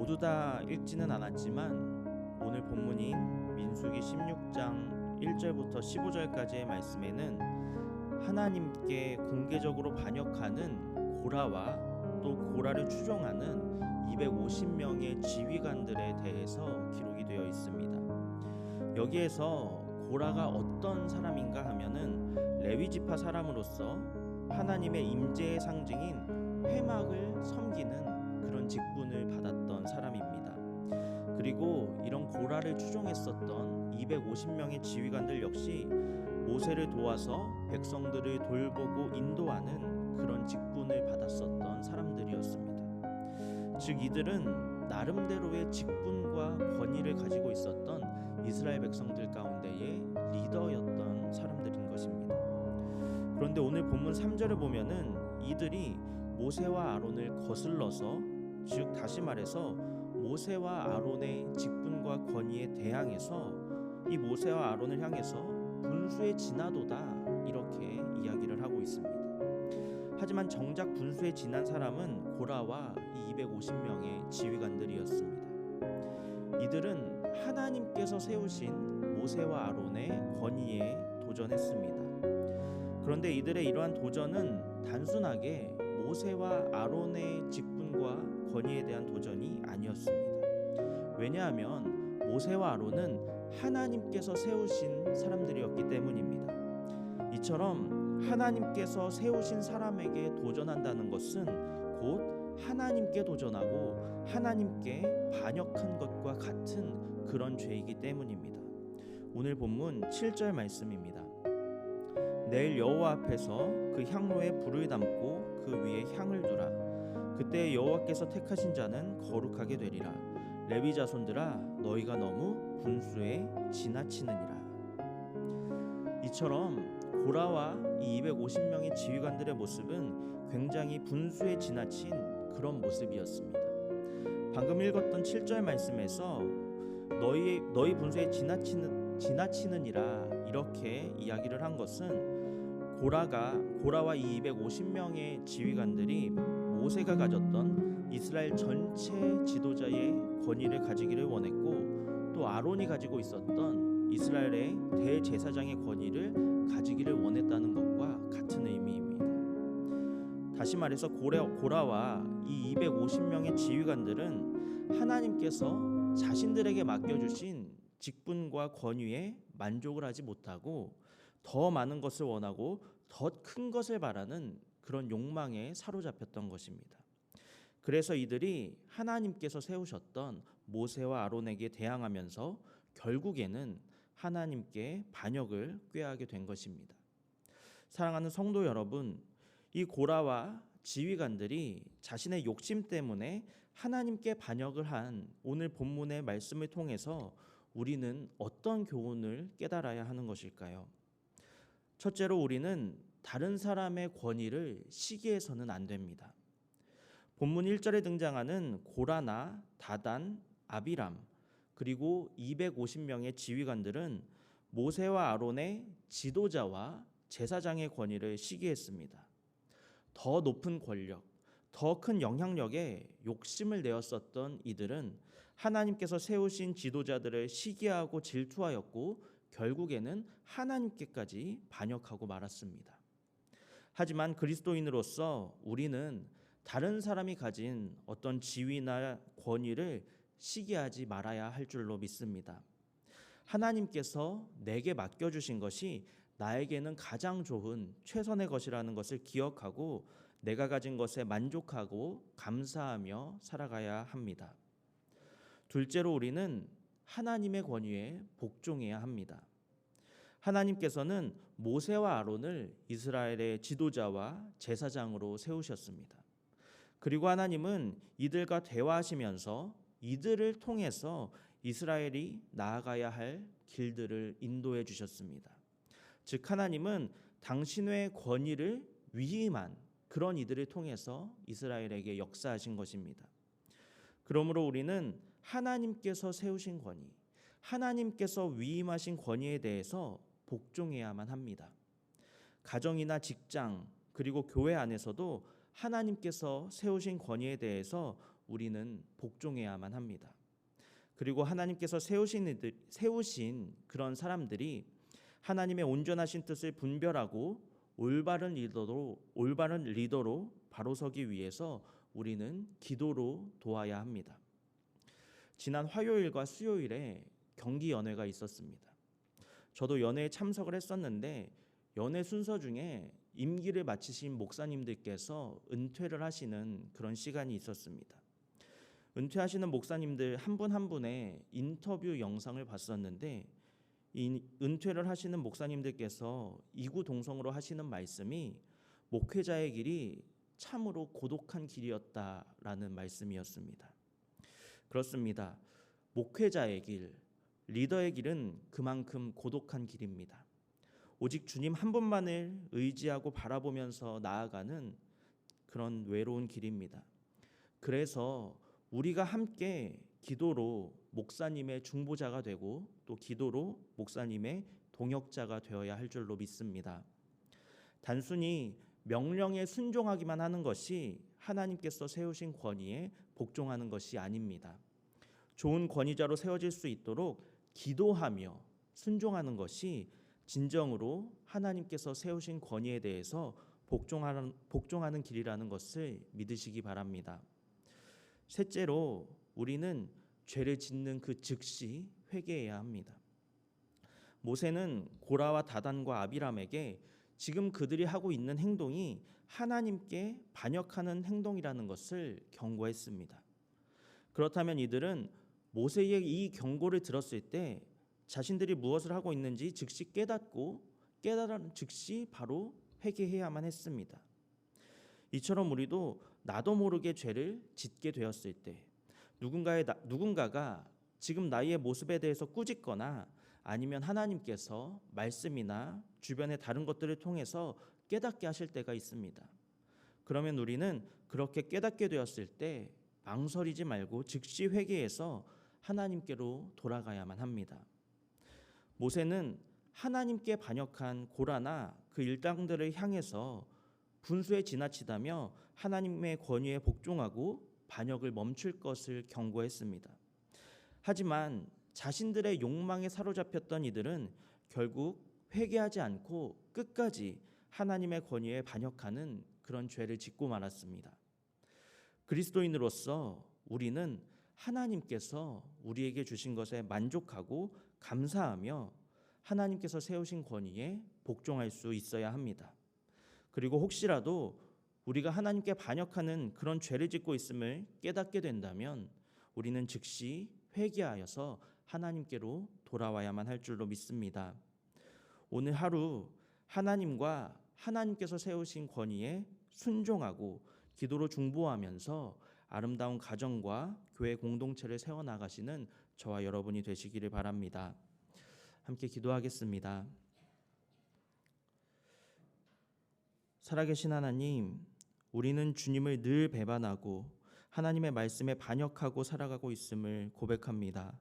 모두 다 읽지는 않았지만 오늘 본문인 민수기 16장 1절부터 15절까지의 말씀에는 하나님께 공개적으로 반역하는 고라와 또 고라를 추종하는 250명의 지휘관들에 대해서 기록이 되어 있습니다. 여기에서 고라가 어떤 사람인가 하면은 레위 지파 사람으로서 하나님의 임재의 상징인 회막을 섬기는 그런 직분을 받았던 사람입니다. 그리고 이런 고라를 추종했었던 250명의 지휘관들 역시 모세를 도와서 백성들을 돌보고 인도하는 그런 직분을 받았었던 사람들이었습니다. 즉 이들은 나름대로의 직분과 권위를 가지고 있었던 이스라엘 백성들 가운데의 리더였던 사람들인 것입니다. 그런데 오늘 본문 3절을 보면은 이들이 모세와 아론을 거슬러서, 즉 다시 말해서 모세와 아론의 직분과 권위에 대항해서 이 모세와 아론을 향해서 분수에 지나도다 이렇게 이야기를 하고 있습니다. 하지만 정작 분수에 지난 사람은 고라와 이 250명의 지휘관들이었습니다. 이들은 하나님께서 세우신 모세와 아론의 권위에 도전했습니다. 그런데 이들의 이러한 도전은 단순하게 모세와 아론의 직분과 권위에 대한 도전이 아니었습니다. 왜냐하면 모세와 아론은 하나님께서 세우신 사람들이었기 때문입니다. 이처럼 하나님께서 세우신 사람에게 도전한다는 것은 곧 하나님께 도전하고 하나님께 반역한 것과 같은 그런 죄이기 때문입니다. 오늘 본문 7절 말씀입니다. 내일 여호와 앞에서 그 향로에 불을 담고 그 위에 향을 두라. 그때 여호와께서 택하신 자는 거룩하게 되리라. 레위 자손들아, 너희가 너무 분수에 지나치느니라. 이처럼 고라와 이 250명의 지휘관들의 모습은 굉장히 분수에 지나친 그런 모습이었습니다. 방금 읽었던 7절 말씀에서 너희 분수에 지나치느니라 이렇게 이야기를 한 것은 고라와 이 250명의 지휘관들이 모세가 가졌던 이스라엘 전체 지도자의 권위를 가지기를 원했고, 또 아론이 가지고 있었던 이스라엘의 대제사장의 권위를 가지기를 원했다는 것과 같은 의미입니다. 다시 말해서 고라와 이 250명의 지휘관들은 하나님께서 자신들에게 맡겨주신 직분과 권위에 만족을 하지 못하고 더 많은 것을 원하고 더 큰 것을 바라는 그런 욕망에 사로잡혔던 것입니다. 그래서 이들이 하나님께서 세우셨던 모세와 아론에게 대항하면서 결국에는 하나님께 반역을 꾀하게 된 것입니다. 사랑하는 성도 여러분, 이 고라와 지휘관들이 자신의 욕심 때문에 하나님께 반역을 한 오늘 본문의 말씀을 통해서 우리는 어떤 교훈을 깨달아야 하는 것일까요? 첫째로 우리는 다른 사람의 권위를 시기해서는 안 됩니다. 본문 1절에 등장하는 고라나 다단, 아비람 그리고 250명의 지휘관들은 모세와 아론의 지도자와 제사장의 권위를 시기했습니다. 더 높은 권력, 더 큰 영향력에 욕심을 내었었던 이들은 하나님께서 세우신 지도자들을 시기하고 질투하였고 결국에는 하나님께까지 반역하고 말았습니다. 하지만 그리스도인으로서 우리는 다른 사람이 가진 어떤 지위나 권위를 시기하지 말아야 할 줄로 믿습니다. 하나님께서 내게 맡겨주신 것이 나에게는 가장 좋은 최선의 것이라는 것을 기억하고 내가 가진 것에 만족하고 감사하며 살아가야 합니다. 둘째로 우리는 하나님의 권위에 복종해야 합니다. 하나님께서는 모세와 아론을 이스라엘의 지도자와 제사장으로 세우셨습니다. 그리고 하나님은 이들과 대화하시면서 이들을 통해서 이스라엘이 나아가야 할 길들을 인도해 주셨습니다. 즉 하나님은 당신의 권위를 위임한 그런 이들을 통해서 이스라엘에게 역사하신 것입니다. 그러므로 우리는 하나님께서 세우신 권위, 하나님께서 위임하신 권위에 대해서 복종해야만 합니다. 가정이나 직장 그리고 교회 안에서도 하나님께서 세우신 권위에 대해서 우리는 복종해야만 합니다. 그리고 하나님께서 세우신 그런 사람들이 하나님의 온전하신 뜻을 분별하고 올바른 리더로 바로 서기 위해서 우리는 기도로 도와야 합니다. 지난 화요일과 수요일에 경기 연회가 있었습니다. 저도 연회에 참석을 했었는데 연회 순서 중에 임기를 마치신 목사님들께서 은퇴를 하시는 그런 시간이 있었습니다. 은퇴하시는 목사님들 한 분 한 분의 인터뷰 영상을 봤었는데 이 은퇴를 하시는 목사님들께서 이구동성으로 하시는 말씀이 목회자의 길이 참으로 고독한 길이었다라는 말씀이었습니다. 그렇습니다. 목회자의 길, 리더의 길은 그만큼 고독한 길입니다. 오직 주님 한 분만을 의지하고 바라보면서 나아가는 그런 외로운 길입니다. 그래서 우리가 함께 기도로 목사님의 중보자가 되고 또 기도로 목사님의 동역자가 되어야 할 줄로 믿습니다. 단순히 명령에 순종하기만 하는 것이 하나님께서 세우신 권위에 복종하는 것이 아닙니다. 좋은 권위자로 세워질 수 있도록 기도하며 순종하는 것이 진정으로 하나님께서 세우신 권위에 대해서 복종하는 길이라는 것을 믿으시기 바랍니다. 셋째로 우리는 죄를 짓는 그 즉시 회개해야 합니다. 모세는 고라와 다단과 아비람에게 지금 그들이 하고 있는 행동이 하나님께 반역하는 행동이라는 것을 경고했습니다. 그렇다면 이들은 모세의 이 경고를 들었을 때 자신들이 무엇을 하고 있는지 즉시 깨닫고 깨달은 즉시 바로 회개해야만 했습니다. 이처럼 우리도 나도 모르게 죄를 짓게 되었을 때 누군가가 지금 나의 모습에 대해서 꾸짖거나 아니면 하나님께서 말씀이나 주변의 다른 것들을 통해서 깨닫게 하실 때가 있습니다. 그러면 우리는 그렇게 깨닫게 되었을 때 망설이지 말고 즉시 회개해서 하나님께로 돌아가야만 합니다. 모세는 하나님께 반역한 고라나 그 일당들을 향해서 분수에 지나치다며 하나님의 권위에 복종하고 반역을 멈출 것을 경고했습니다. 하지만 자신들의 욕망에 사로잡혔던 이들은 결국 회개하지 않고 끝까지 하나님의 권위에 반역하는 그런 죄를 짓고 말았습니다. 그리스도인으로서 우리는 하나님께서 우리에게 주신 것에 만족하고 감사하며 하나님께서 세우신 권위에 복종할 수 있어야 합니다. 그리고 혹시라도 우리가 하나님께 반역하는 그런 죄를 짓고 있음을 깨닫게 된다면 우리는 즉시 회개하여서 하나님께로 돌아와야만 할 줄로 믿습니다. 오늘 하루 하나님과 하나님께서 세우신 권위에 순종하고 기도로 중보하면서 아름다운 가정과 교회 공동체를 세워나가시는 저와 여러분이 되시기를 바랍니다. 함께 기도하겠습니다. 살아계신 하나님, 우리는 주님을 늘 배반하고 하나님의 말씀에 반역하고 살아가고 있음을 고백합니다.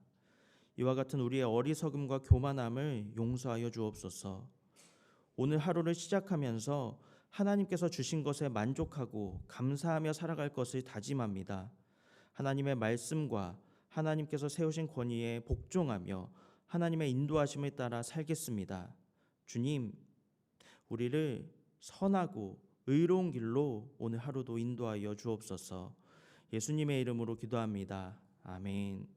이와 같은 우리의 어리석음과 교만함을 용서하여 주옵소서. 오늘 하루를 시작하면서 하나님께서 주신 것에 만족하고 감사하며 살아갈 것을 다짐합니다. 하나님의 말씀과 하나님께서 세우신 권위에 복종하며 하나님의 인도하심을 따라 살겠습니다. 주님, 우리를 선하고 의로운 길로 오늘 하루도 인도하여 주옵소서. 예수님의 이름으로 기도합니다. 아멘.